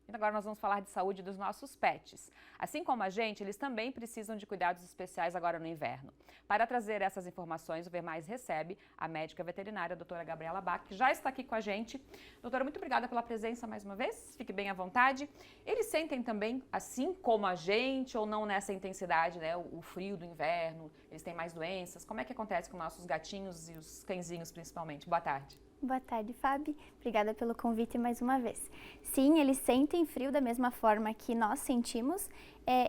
Então agora nós vamos falar de saúde dos nossos pets. Assim como a gente, eles também precisam de cuidados especiais agora no inverno. Para trazer essas informações, o Ver Mais recebe a médica veterinária, a doutora Gabriela Bach, que já está aqui com a gente. Doutora, muito obrigada pela presença mais uma vez, fique bem à vontade. Eles sentem também, assim como a gente, ou não nessa intensidade, né, o frio do inverno, eles têm mais doenças? Como é que acontece com nossos gatinhos e os cãezinhos principalmente? Boa tarde. Boa tarde, Fábio. Obrigada pelo convite mais uma vez. Sim, eles sentem frio da mesma forma que nós sentimos.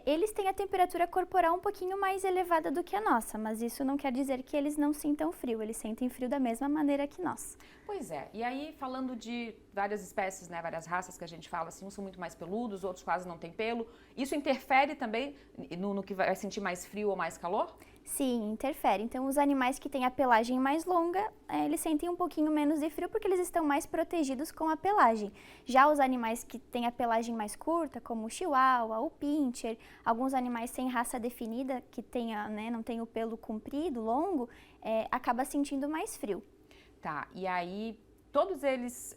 Eles têm a temperatura corporal um pouquinho mais elevada do que a nossa, mas isso não quer dizer que eles não sintam frio. Eles sentem frio da mesma maneira que nós. Pois é, e aí falando de várias espécies, né, várias raças que a gente fala, assim, uns são muito mais peludos, outros quase não têm pelo. Isso interfere também no que vai sentir mais frio ou mais calor? Sim, interfere. Então, os animais que têm a pelagem mais longa, eles sentem um pouquinho menos de frio porque eles estão mais protegidos com a pelagem. Já os animais que têm a pelagem mais curta, como o chihuahua, o pincher, alguns animais sem raça definida, que tenha, né, não tem o pelo comprido, longo, acaba sentindo mais frio. Tá, e aí todos eles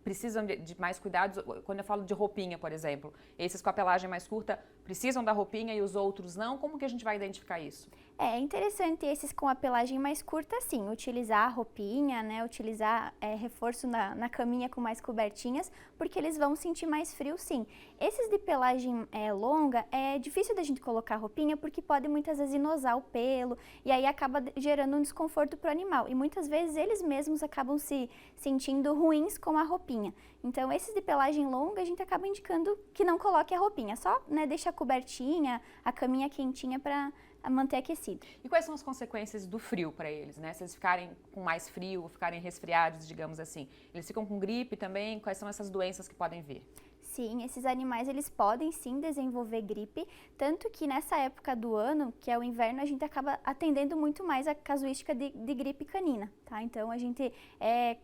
precisam de mais cuidados. Quando eu falo de roupinha, por exemplo, esses com a pelagem mais curta precisam da roupinha e os outros não? Como que a gente vai identificar isso? É interessante esses com a pelagem mais curta, sim, utilizar a roupinha, né, utilizar reforço na caminha com mais cobertinhas, porque eles vão sentir mais frio, sim. Esses de pelagem longa, é difícil da gente colocar roupinha, porque pode muitas vezes inosar o pelo, e aí acaba gerando um desconforto para o animal. E muitas vezes eles mesmos acabam se sentindo ruins com a roupinha. Então, esses de pelagem longa, a gente acaba indicando que não coloque a roupinha, só, né, deixa a cobertinha, a caminha quentinha para manter aquecido. E quais são as consequências do frio para eles, né? Se eles ficarem com mais frio, ficarem resfriados, digamos assim, eles ficam com gripe também? Quais são essas doenças que podem vir? Sim, esses animais eles podem sim desenvolver gripe, tanto que nessa época do ano, que é o inverno, a gente acaba atendendo muito mais a casuística de gripe canina, tá? Então a gente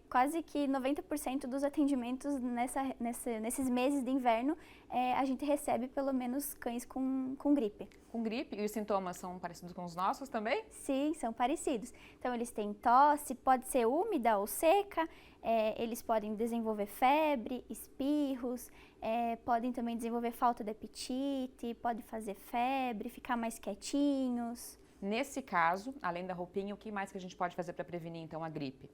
quase que 90% dos atendimentos nesses meses de inverno, a gente recebe pelo menos cães com gripe. Com gripe? E os sintomas são parecidos com os nossos também? Sim, são parecidos. Então eles têm tosse, pode ser úmida ou seca, eles podem desenvolver febre, espirros, podem também desenvolver falta de apetite, pode fazer febre, ficar mais quietinhos. Nesse caso, além da roupinha, o que mais que a gente pode fazer para prevenir então a gripe?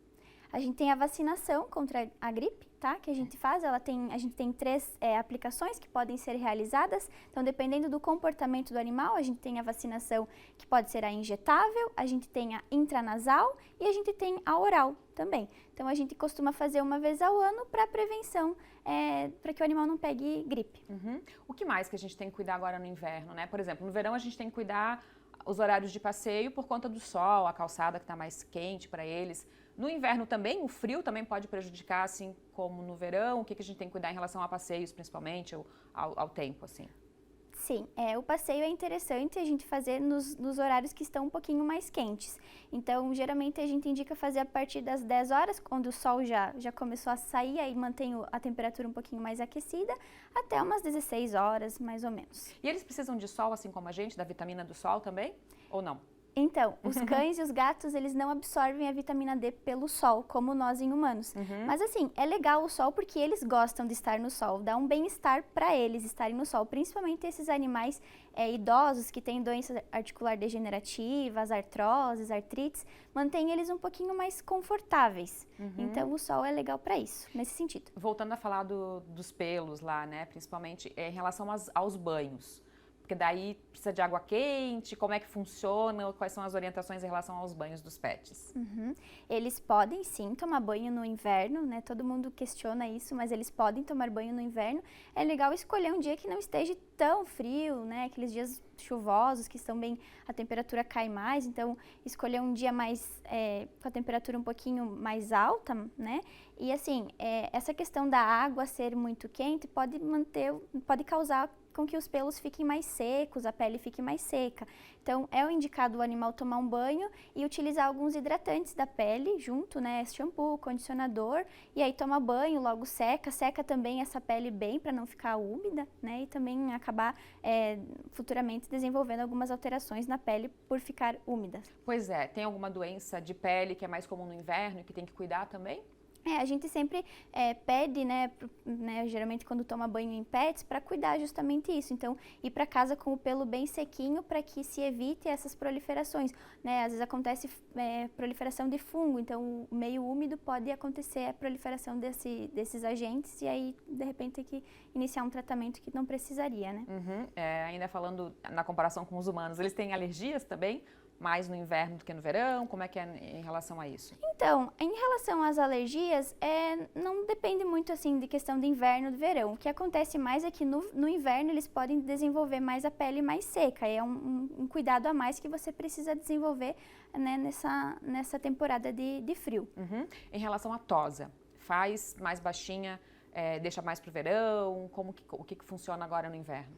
A gente tem a vacinação contra a gripe, tá? Que a gente faz, a gente tem 3 aplicações que podem ser realizadas. Então, dependendo do comportamento do animal, a gente tem a vacinação que pode ser a injetável, a gente tem a intranasal e a gente tem a oral também. Então, a gente costuma fazer uma vez ao ano para prevenção, para que o animal não pegue gripe. Uhum. O que mais que a gente tem que cuidar agora no inverno, né? Por exemplo, no verão a gente tem que cuidar os horários de passeio por conta do sol, a calçada que está mais quente para eles. No inverno também, o frio também pode prejudicar, assim como no verão? O que a gente tem que cuidar em relação a passeios, principalmente, ou ao tempo, assim? Sim, o passeio é interessante a gente fazer nos horários que estão um pouquinho mais quentes. Então, geralmente a gente indica fazer a partir das 10 horas, quando o sol já começou a sair, aí mantém a temperatura um pouquinho mais aquecida, até umas 16 horas, mais ou menos. E eles precisam de sol, assim como a gente, da vitamina do sol também? Ou não? Então, os cães e os gatos, eles não absorvem a vitamina D pelo sol, como nós em humanos. Mas assim, é legal o sol porque eles gostam de estar no sol, dá um bem-estar para eles estarem no sol, principalmente esses animais idosos que têm doenças articular degenerativas, artroses, artrites, mantém eles um pouquinho mais confortáveis. Então, o sol é legal para isso, nesse sentido. Voltando a falar dos pelos lá, né, principalmente em relação aos banhos. Porque daí precisa de água quente, como é que funciona, quais são as orientações em relação aos banhos dos pets? Eles podem sim tomar banho no inverno, né? Todo mundo questiona isso, mas eles podem tomar banho no inverno. É legal escolher um dia que não esteja tão frio, né? Aqueles dias chuvosos que estão bem, a temperatura cai mais, então escolher um dia mais com a temperatura um pouquinho mais alta, né? E assim, essa questão da água ser muito quente pode causar com que os pelos fiquem mais secos, a pele fique mais seca. Então, é o indicado o animal tomar um banho e utilizar alguns hidratantes da pele junto, né? Shampoo, condicionador, e aí toma banho, logo seca também essa pele bem para não ficar úmida, né? E também acabar futuramente desenvolvendo algumas alterações na pele por ficar úmida. Pois é, tem alguma doença de pele que é mais comum no inverno e que tem que cuidar também? A gente sempre pede, né, geralmente quando toma banho em pets, para cuidar justamente isso. Então, ir para casa com o pelo bem sequinho para que se evite essas proliferações, né? Às vezes acontece proliferação de fungo, então o meio úmido pode acontecer a proliferação desses agentes e aí, de repente, tem que iniciar um tratamento que não precisaria, né? Ainda falando na comparação com os humanos, eles têm alergias também? Mais no inverno do que no verão? Como é que é em relação a isso? Então, em relação às alergias, não depende muito assim de questão de inverno e de verão. O que acontece mais é que no inverno eles podem desenvolver mais a pele mais seca. É um cuidado a mais que você precisa desenvolver, né, nessa temporada de frio. Em relação à tosa, faz mais baixinha, deixa mais para o verão? O que funciona agora no inverno?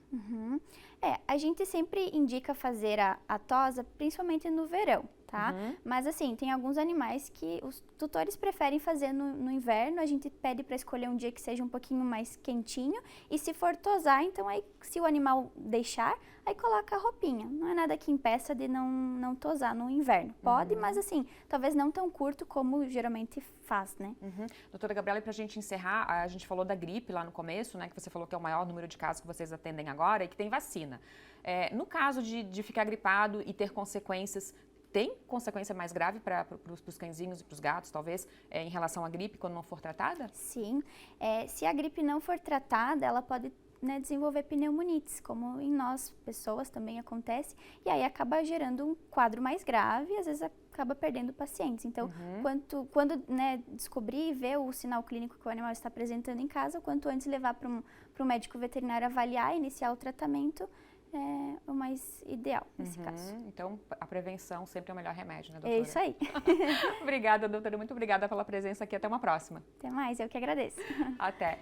A gente sempre indica fazer a tosa, principalmente no verão, tá? Mas assim, tem alguns animais que os tutores preferem fazer no inverno, a gente pede para escolher um dia que seja um pouquinho mais quentinho e se for tosar, então aí se o animal deixar, aí coloca a roupinha. Não é nada que impeça de não tosar no inverno. Pode, mas assim, talvez não tão curto como geralmente faz, né? Doutora Gabriela, e para a gente encerrar, a gente falou da gripe lá no começo, né? Que você falou que é o maior número de casos que vocês atendem agora e que tem vacina. No caso de ficar gripado e ter consequências, tem consequência mais grave para os cãezinhos e para os gatos, talvez, em relação à gripe, quando não for tratada? Sim. Se a gripe não for tratada, ela pode, né, desenvolver pneumonites, como em nós, pessoas, também acontece, e aí acaba gerando um quadro mais grave e às vezes acaba perdendo pacientes. Então, quando né, descobrir e ver o sinal clínico que o animal está apresentando em casa, o quanto antes levar para um médico veterinário avaliar e iniciar o tratamento, é o mais ideal nesse caso. Então, a prevenção sempre é o melhor remédio, né, doutora? É isso aí. Obrigada, doutora. Muito obrigada pela presença aqui. Até uma próxima. Até mais, eu que agradeço. Até.